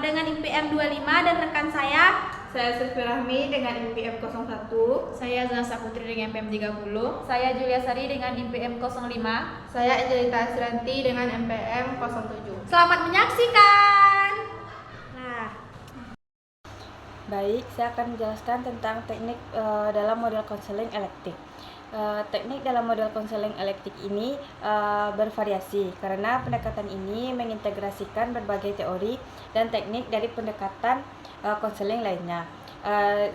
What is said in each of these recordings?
dengan IPM 25 dan rekan saya. Saya Sylvi Rahmi dengan IPM 01. Saya Zasa Putri dengan IPM 30. Saya Julia Sari dengan IPM 05. Saya Angelita Asranti dengan IPM 07. Selamat menyaksikan. Baik, saya akan menjelaskan tentang teknik dalam model konseling elektif. Teknik dalam model konseling elektif ini bervariasi karena pendekatan ini mengintegrasikan berbagai teori dan teknik dari pendekatan konseling lainnya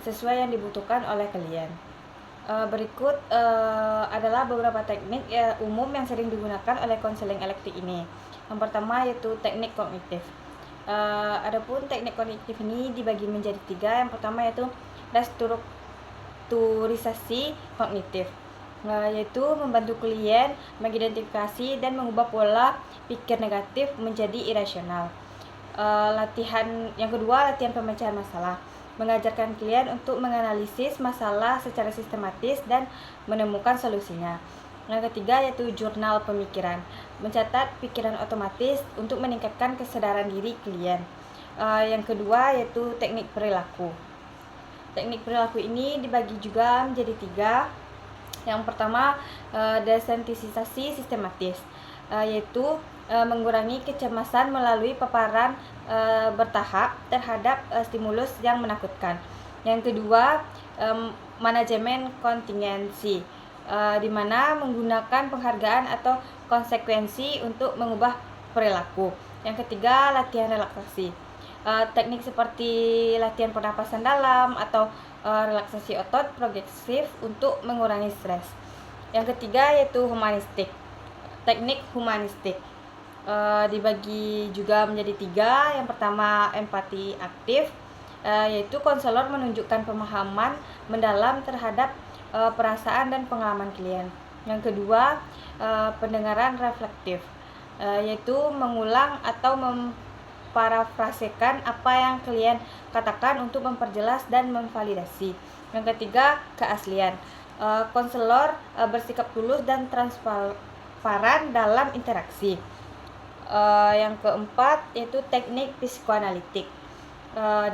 sesuai yang dibutuhkan oleh klien. Berikut adalah beberapa teknik umum yang sering digunakan oleh konseling elektif ini. Yang pertama yaitu teknik kognitif. Adapun teknik kognitif ini dibagi menjadi 3. Yang pertama yaitu restrukturisasi kognitif, yaitu membantu klien mengidentifikasi dan mengubah pola pikir negatif menjadi irasional. Yang kedua, latihan pemecahan masalah, mengajarkan klien untuk menganalisis masalah secara sistematis dan menemukan solusinya. Yang ketiga yaitu jurnal pemikiran, mencatat pikiran otomatis untuk meningkatkan kesadaran diri klien. Yang kedua yaitu teknik perilaku. Teknik perilaku ini dibagi juga menjadi 3. Yang pertama desensitisasi sistematis, yaitu mengurangi kecemasan melalui paparan bertahap terhadap stimulus yang menakutkan. Yang kedua manajemen kontingensi, di mana menggunakan penghargaan atau konsekuensi untuk mengubah perilaku. Yang ketiga, latihan relaksasi. Teknik seperti latihan pernapasan dalam atau relaksasi otot progresif untuk mengurangi stres. Yang ketiga yaitu humanistik. Teknik humanistik dibagi juga menjadi 3. Yang pertama empati aktif, yaitu konselor menunjukkan pemahaman mendalam terhadap perasaan dan pengalaman klien. Yang kedua, pendengaran reflektif, yaitu mengulang atau memparafrasekan apa yang klien katakan untuk memperjelas dan memvalidasi. Yang ketiga, keaslian. Konselor bersikap tulus dan transparan dalam interaksi. Yang keempat, yaitu teknik psikoanalitik,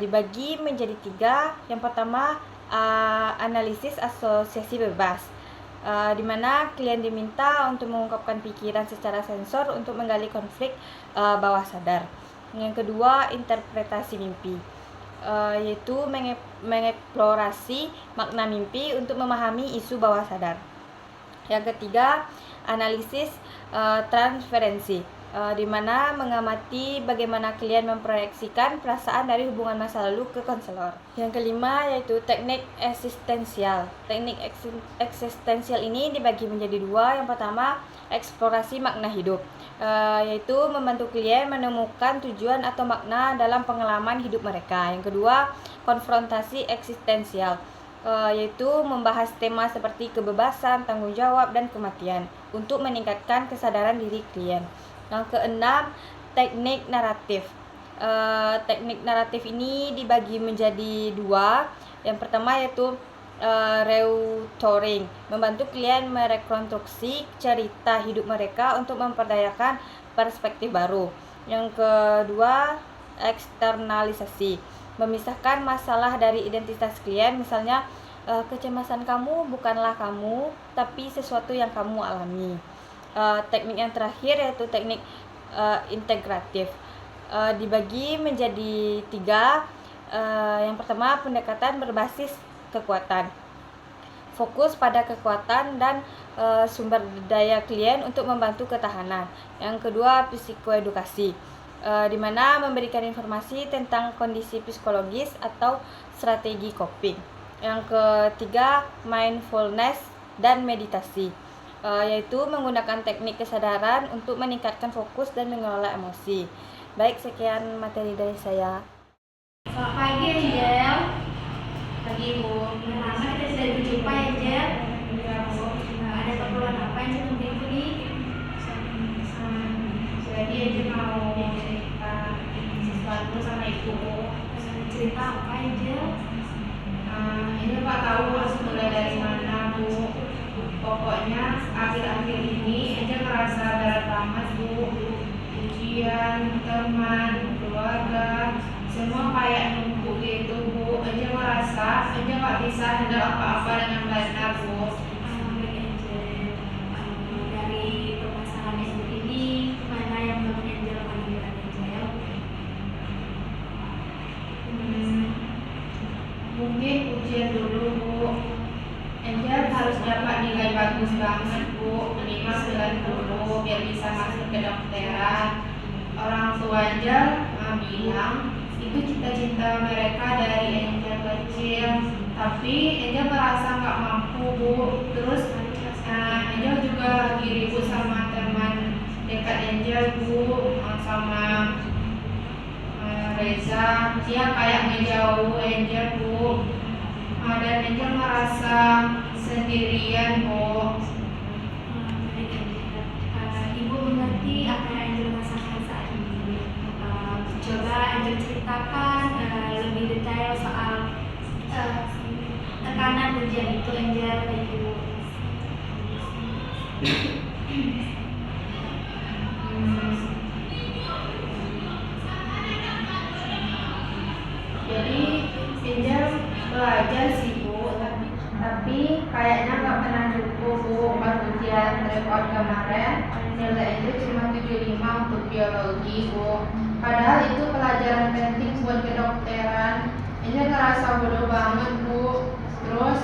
dibagi menjadi 3. Yang pertama, analisis asosiasi bebas, di mana klien diminta untuk mengungkapkan pikiran secara sensor untuk menggali konflik bawah sadar. Yang kedua, interpretasi mimpi, yaitu mengeksplorasi makna mimpi untuk memahami isu bawah sadar. Yang ketiga, analisis transferensi, di mana mengamati bagaimana klien memproyeksikan perasaan dari hubungan masa lalu ke konselor. Yang kelima yaitu teknik eksistensial. Teknik eksistensial ini dibagi menjadi 2. Yang pertama, eksplorasi makna hidup, yaitu membantu klien menemukan tujuan atau makna dalam pengalaman hidup mereka. Yang kedua, konfrontasi eksistensial, yaitu membahas tema seperti kebebasan, tanggung jawab, dan kematian untuk meningkatkan kesadaran diri klien. Yang keenam, teknik naratif. Teknik naratif ini dibagi menjadi 2. Yang pertama yaitu reutouring, membantu klien merekonstruksi cerita hidup mereka untuk memperdayakan perspektif baru. Yang kedua, eksternalisasi, memisahkan masalah dari identitas klien. Misalnya, kecemasan kamu bukanlah kamu, tapi sesuatu yang kamu alami. Teknik yang terakhir yaitu teknik integratif, dibagi menjadi 3. Yang pertama, pendekatan berbasis kekuatan, fokus pada kekuatan dan sumber daya klien untuk membantu ketahanan. Yang kedua, psikoedukasi, di mana memberikan informasi tentang kondisi psikologis atau strategi coping. Yang ketiga, mindfulness dan meditasi, yaitu menggunakan teknik kesadaran untuk meningkatkan fokus dan mengelola emosi. Baik, sekian materi dari saya. Selamat pagi Angel. Pagi Bu. Lama kita sudah berjumpa Angel. Ada keperluan apa Angel untuk Ibu? Jadi Angel mau cerita sesuatu sama Ibu. Cerita apa Angel? Ini Pak tahu harus mulai dari mana Bu. Pokoknya akhir-akhir ini Angel ngerasa berat banget Bu. Ujian, teman, keluarga, bisa handle apa-apa dengan benar, Bu. Baik Angel, dari permasalahan Angel ini mana yang belum Angel panggil Angel? Mungkin ujian dulu, Bu. Angel harus dapat nilai bagus banget, Bu, minimal 90 biar bisa masuk ke dokteran. Orang tua Angel bilang itu cita-cita mereka dari Angel kecil, tapi Angel merasa nggak mampu, Bu. Terus Angel juga lagi ribut sama teman dekat Angel, Bu, sama Reza. Dia kayak ngejauh Angel, Bu. Dan Angel merasa sendirian, Bu. Baik Angel, Ibu mengerti apa yang Angel rasakan saat ini. Coba Angel ceritakan lebih detail soal tekanan ujian itu Angel ke Ibu. Jadi Angel belajar sih, Bu, tapi kayaknya nggak pernah cukup, Bu. Pas ujian report kemarin nilai Angel cuma 75 untuk biologi, Bu. Padahal itu pelajaran penting buat kedokteran. Angel ngerasa bodoh banget, Bu. Terus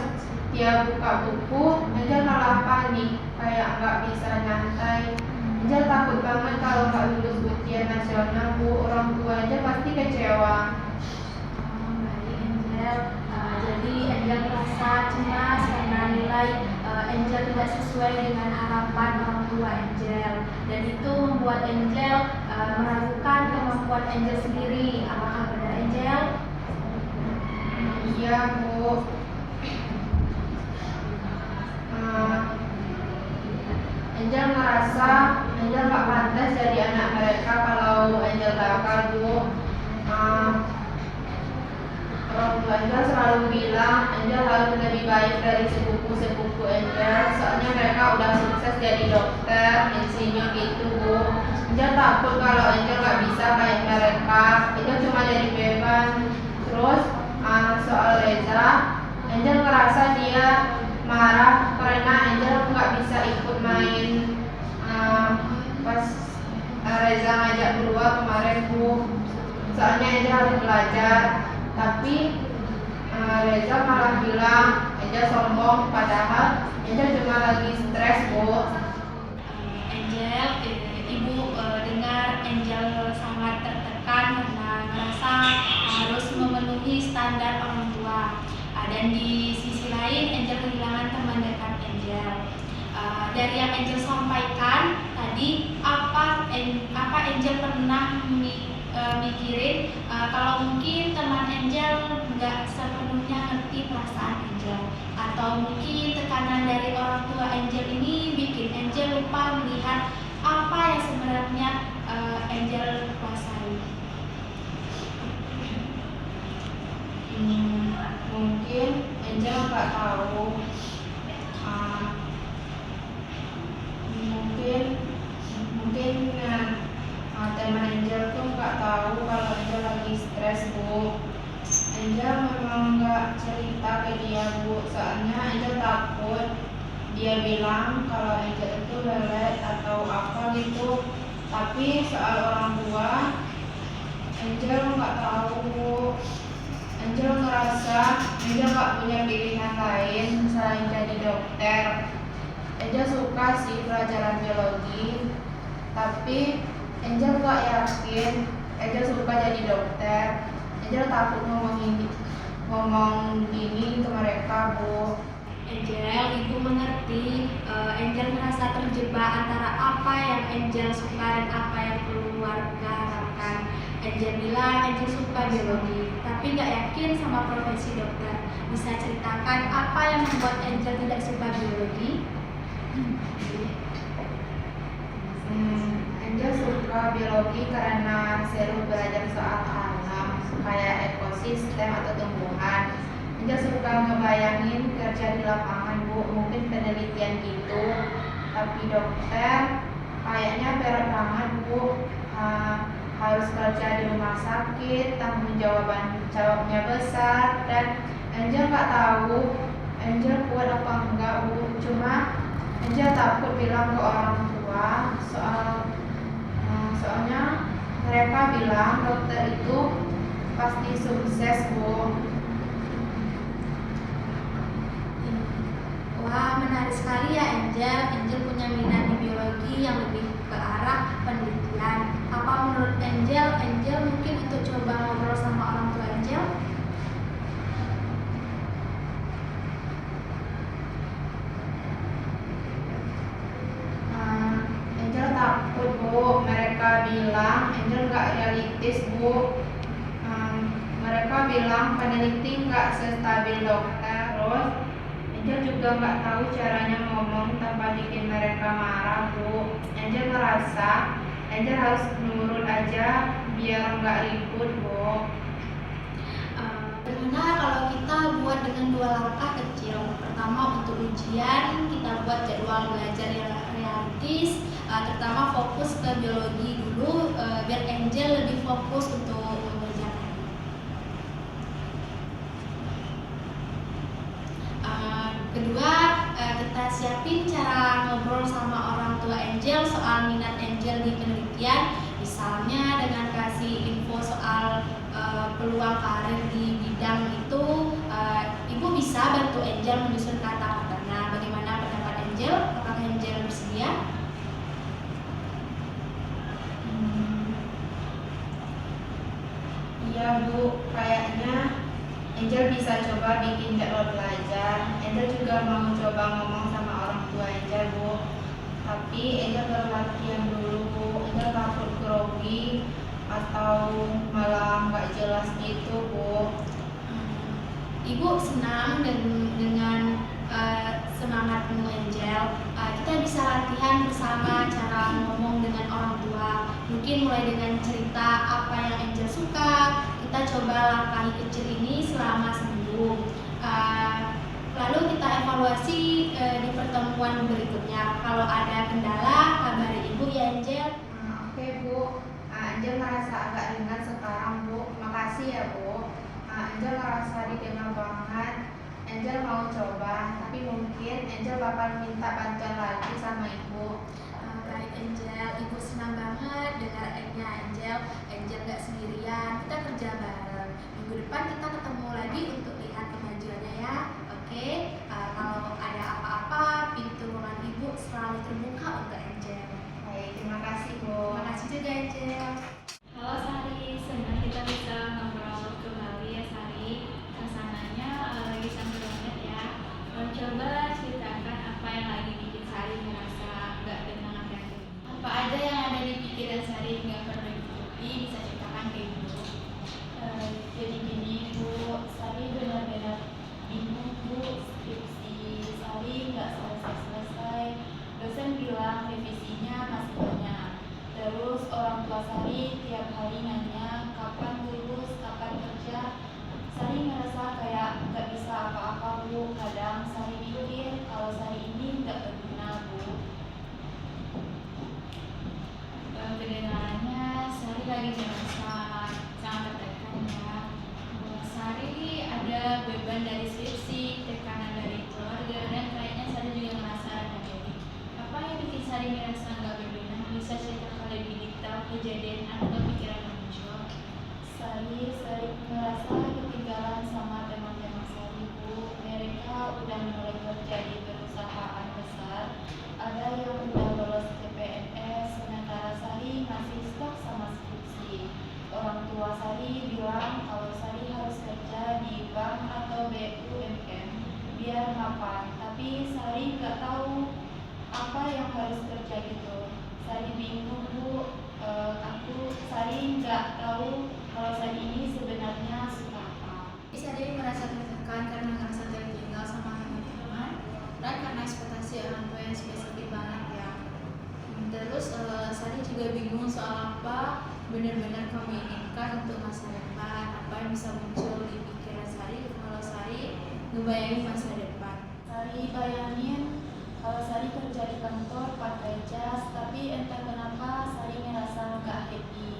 dia buka buku, Angel malah panik, kayak nggak bisa nyantai. Angel takut banget kalau nggak lulus ujian nasional, Bu. Orang tua Angel pasti kecewa. Baik Angel, jadi Angel merasa cemas karena nilai Angel tidak sesuai dengan harapan orang tua Angel, dan itu membuat Angel meragukan kemampuan Angel sendiri. Apakah benar Angel? Iya, Bu. Angel merasa Angel nggak pantas jadi anak mereka kalau Angel gagal, Bu. Orang tua Angel selalu bilang Angel harus lebih baik dari sepupu-sepupu Angel, soalnya mereka udah sukses jadi dokter, insinyur gitu, Bu. Angel takut kalau Angel nggak bisa kayak mereka. Angel cuma jadi beban. Terus soal Reza, Angel ngerasa dia marah karena Angel nggak bisa ikut main pas Reza ngajak keluar kemarin, Bu. Soalnya Angel harus belajar, tapi Reza malah bilang Angel sombong, padahal Angel cuma lagi stres, Bu. Angel, Ibu dengar Angel sangat tertekan karena merasa harus memenuhi standar orang tua. Dan di sisi lain Angel kehilangan teman dekat Angel. Dari yang Angel sampaikan tadi, apa Angel pernah mikirin kalau mungkin teman Angel nggak sepenuhnya ngerti perasaan Angel, atau mungkin tekanan dari orang tua Angel ini bikin Angel lupa melihat apa yang sebenarnya Angel kuasai. Mungkin Angel nggak tahu. Mungkin teman Angel tuh nggak tahu kalau Angel lagi stres, Bu. Angel memang nggak cerita ke dia, Bu, soalnya Angel takut dia bilang kalau Angel itu lelet atau apa gitu. Tapi soal orang tua, Angel nggak tahu, Bu. Angel ngerasa Angel nggak punya pilihan lain selain jadi dokter. Angel suka sih pelajaran biologi, tapi Angel nggak yakin Angel suka jadi dokter. Angel takut ngomong gini ke mereka, Bu. Angel, Ibu mengerti. Angel merasa terjebak antara apa yang Angel suka dan apa yang keluarga harapkan. Angel bilang Angel suka biologi, tapi nggak yakin sama profesi dokter. Bisa ceritakan apa yang membuat Angel tidak suka biologi? Angel suka biologi karena seru belajar soal alam, kayak ekosistem atau tumbuhan. Angel suka ngebayangin kerja di lapangan, Bu, mungkin penelitian gitu. Tapi dokter kayaknya berat banget, Bu. Harus kerja di rumah sakit, tanggung jawabnya besar, dan Angel nggak tahu Angel kuat apa enggak Bu, cuma Angel takut bilang ke orang tua soalnya mereka bilang dokter itu pasti sukses Bu. Wah, menarik sekali ya Angel. Angel punya minat di biologi yang lebih ke arah penelitian. Apa menurut Angel mungkin untuk coba ngobrol sama orang tua Angel? Angel takut Bu, mereka bilang Angel nggak realistis Bu. Mereka bilang peneliti nggak sestabil dokter. Terus Angel juga nggak tahu caranya ngomong tanpa bikin mereka marah Bu. Angel merasa Angel harus nurut aja biar nggak ribut Bu. Bagaimana kalau kita buat dengan 2 langkah kecil? Pertama, untuk ujian kita buat jadwal belajar yang realistis, terutama fokus ke biologi dulu, biar Angel lebih fokus untuk mengerjakan. Kedua, kita siapin cara ngobrol sama orang tua Angel soal minat Angel di penelitian, misalnya dengan kasih info soal peluang karir di bidang itu. Ibu bisa bantu Angel menyusun kata-katanya. Bagaimana pendapat Angel? Apakah Angel bersedia? Iya Bu, kayaknya Angel bisa coba bikin jadwal belajar. Angel juga mau coba ngomong sama orang tua Angel Bu. Tapi Angel baru latihan dulu Bu. Angel takut grogi atau malah nggak jelas gitu Bu. Ibu senang dengan semangatmu Angel. Kita bisa latihan bersama cara ngomong dengan orang tua. Mungkin mulai dengan cerita apa yang Angel suka. Kita coba langkahi kecil ini selama seminggu. Lalu kita evaluasi di pertemuan berikutnya. Kalau ada kendala, kabari Ibu ya Angel. Oke Bu, Angel merasa agak ringan sekarang Bu. Makasih ya Bu. Angel merasa didengar banget. Angel mau coba, tapi mungkin Angel bakal minta bantuan lagi sama Ibu. Baik Angel, Ibu senang banget dengarnya Angel. Angel gak sendirian, kita kerja bareng. Minggu depan kita ketemu lagi untuk lihat kemajuannya ya. Oke, kalau ada apa-apa, pintu ruangan Ibu selalu terbuka untuk Angel. Baik, terima kasih Bu. Terima kasih juga Angel. Halo Sari, senang kita bisa ngobrol kembali ya Sari. Suasananya lagi santai banget ya. Coba ceritakan apa yang lagi bikin Sari merasa nggak tenang akhir-akhir ini. Apa aja yang ada di pikiran Sari nggak pernah ditutupi, bisa ceritakan ke Ibu. Jadi gini Bu, Sari benar-benar bingung Bu, skripsi Sari nggak selesai-selesai. Dosen bilang revisinya masih banyak. Terus orang tua Sari tiap hari nanya kapan lulus, kapan kerja. Sari ngerasa kayak nggak bisa apa-apa Bu. Kadang Sari mikir kalau Sari ini nggak berguna Bu. Kedengarannya Sari lagi merasa sangat tertekan ya. Sari ada beban dari skripsi, tekanan dari keluarga, dan kayaknya Sari juga merasa ada diri. Apa yang bikin Sari merasa nggak berguna? Bisa ceritakan lebih detail kejadian atau pikiran yang muncul? Sari sering merasa ketinggalan sama teman-teman Sari Bu. Mereka udah mulai kerja di perusahaan besar. Ada yang udah lolos CPNS, sementara Sari masih stuck sama skripsi. Orang tua Sari bilang kalau Sari harus kerja di bank atau BUMN biar mapan. Tapi Sari nggak tahu apa yang harus kerja gitu. Sari bingung Bu. Sari nggak tahu kalau Sari ini sebenarnya suka apa. Sari merasa tertekan karena merasa tertinggal sama teman-teman dan karena ekspektasi orang tua yang spesifik banget ya. Terus Sari juga bingung soal apa benar-benar kamu inginkan untuk masa depan. Apa yang bisa muncul di pikiran Sari kalau Sari ngebayangin masa depan. Sari bayangin kalau Sari kerja di kantor pakai jas, tapi entah kenapa Sari merasa nggak happy.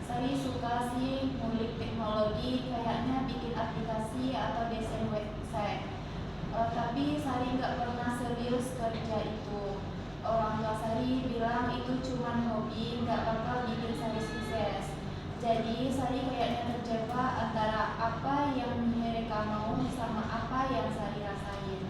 Sari suka sih ngulik teknologi, kayaknya bikin aplikasi atau desain serius kerja itu. Orang tua Sari bilang itu cuma hobi, nggak bakal bikin Sari sukses. Jadi Sari kayaknya terjebak antara apa yang mereka mau sama apa yang Sari rasain.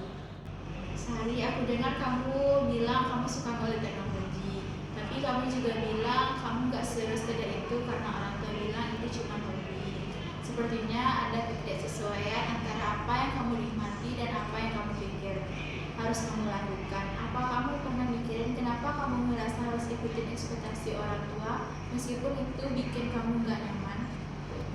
Sari, aku dengar kamu bilang kamu suka ngulik teknologi, tapi kamu juga bilang kamu nggak serius kerja itu karena orang tua bilang itu cuma hobi. Sepertinya ada ketidaksesuaian antara apa yang kamu nikmati dan apa yang kamu pikir harus kamu lakukan. Apa kamu pernah mikirin kenapa kamu merasa harus ikutin ekspektasi orang tua meskipun itu bikin kamu nggak nyaman?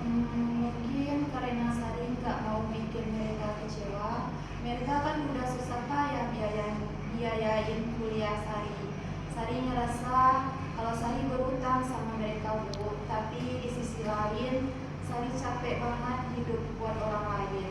Mungkin karena Sari nggak mau bikin mereka kecewa. Mereka kan udah susah payah biayain kuliah Sari. Sari ngerasa kalau Sari berutang sama mereka, Bu. Tapi di sisi lain, Sari capek banget hidup buat orang lain.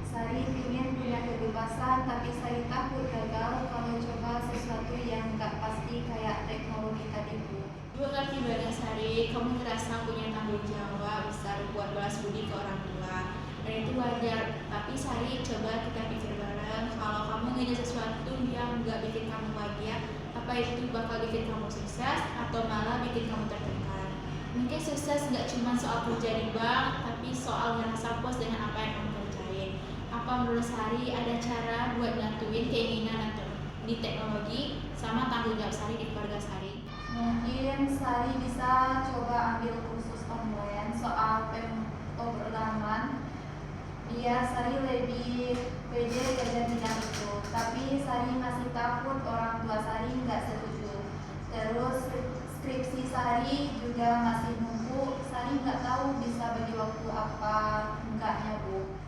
Sari ingin punya kebebasan, tapi Sari takut gagal kalau coba sesuatu yang nggak pasti kayak teknologi tadi, Bu. Gue ngerti banget Sari, kamu ngerasa punya tanggung jawab besar buat balas budi ke orang tua. Dan itu wajar, tapi Sari coba kita pikir bareng kalau kamu ngejar sesuatu yang nggak bikin kamu bahagia, apa itu bakal bikin kamu sukses atau malah bikin kamu tertekan. Mungkin sukses nggak cuma soal kerja di bank, tapi soal ngerasa puas dengan apa yang kamu kerjain. Apa menurut Sari ada cara buat nyatuin keinginan di teknologi sama tanggung jawab Sari di keluarga Sari? Mungkin Sari bisa coba ambil kursus online soal pemrograman biar Sari lebih pede kerja bidang itu. Tapi Sari masih takut orang tua Sari nggak setuju. Terus skripsi Sari juga masih nunggu. Sari nggak tahu bisa bagi waktu apa enggaknya, Bu.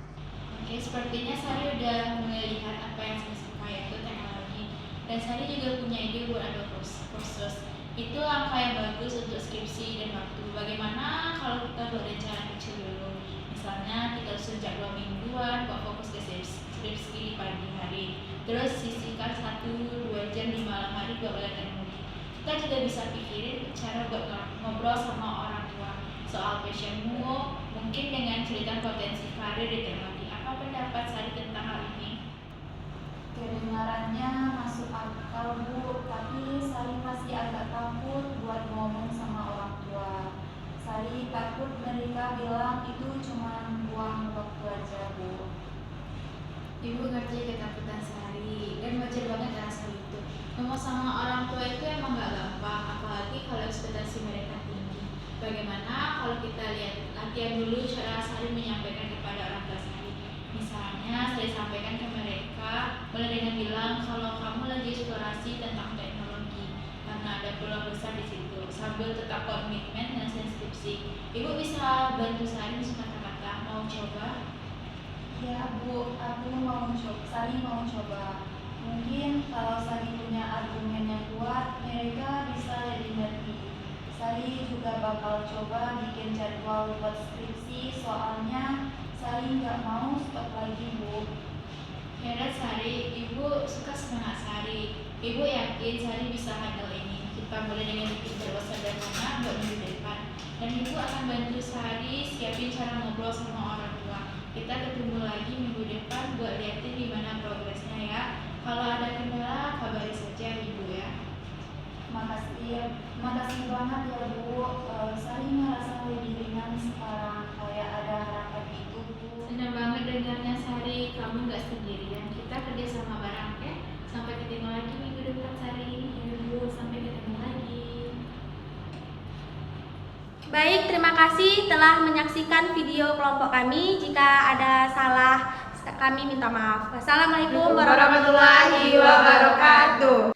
Oke, sepertinya Sari udah melihat apa yang Sari suka yaitu teknologi. Dan Sari juga punya ide buat ada kursus. Itu langkah yang bagus untuk skripsi dan waktu. Bagaimana kalau kita berencana kecil dulu? Misalnya kita susun jadwal mingguan buat fokus ke skripsi di pagi hari. Terus sisihkan 1-2 jam di malam hari buat belajar teknologi. Kita juga bisa pikirin cara buat ngobrol sama orang tua soal passionmu, mungkin dengan cerita potensi karir di teknologi. Apa pendapat Sari tentang hal ini? Kedengarannya masuk akal, Bu, tapi Sari masih agak takut buat ngomong sama orang tua. Sari takut mereka bilang itu cuma buang waktu aja, Bu. Ibu ngerti ketakutan Sari dan wajar banget rasa itu. Ngomong sama orang tua itu emang gak gampang, apalagi kalau ekspektasi mereka tinggi. Bagaimana kalau kita latihan dulu cara Sari menyampaikan kepada orang tua Sari? Misalnya Sari sampaikan ke mereka mulai dengan bilang kalau kamu lagi eksplorasi tentang teknologi karena ada peluang besar di situ sambil tetap komitmen dan skripsi. Ibu bisa bantu Sari kata-kata mau coba? Ya, Bu, aku mau coba. Sari mau coba. Mungkin kalau Sari punya argumen yang kuat, mereka bisa lebih ngerti. Sari juga bakal coba bikin jadwal buat skripsi, soalnya Sari nggak mau stop lagi, Bu. Heran Sari, Ibu suka semangat Sari. Ibu yakin Sari bisa handle ini. Kita mulai dengan bikin jadwal sederhana buat minggu depan. Dan Ibu akan bantu Sari siapin cara ngobrol sama orang tua. Kita ketemu lagi minggu depan buat liatin gimana progresnya ya. Kalau ada kendala, kabari saja Ibu ya. Makasih banget ya, Bu. Sari ngerasa lebih ringan sekarang, kayak ada harapan itu, Bu. Senang banget dengarnya Sari, kamu nggak sendirian. Kita kerja sama bareng, oke? Sampai ketemu lagi minggu depan Sari. Ya Bu, sampai ketemu lagi. Baik, terima kasih telah menyaksikan video kelompok kami. Jika ada salah, kami minta maaf. Wassalamualaikum warahmatullahi wabarakatuh.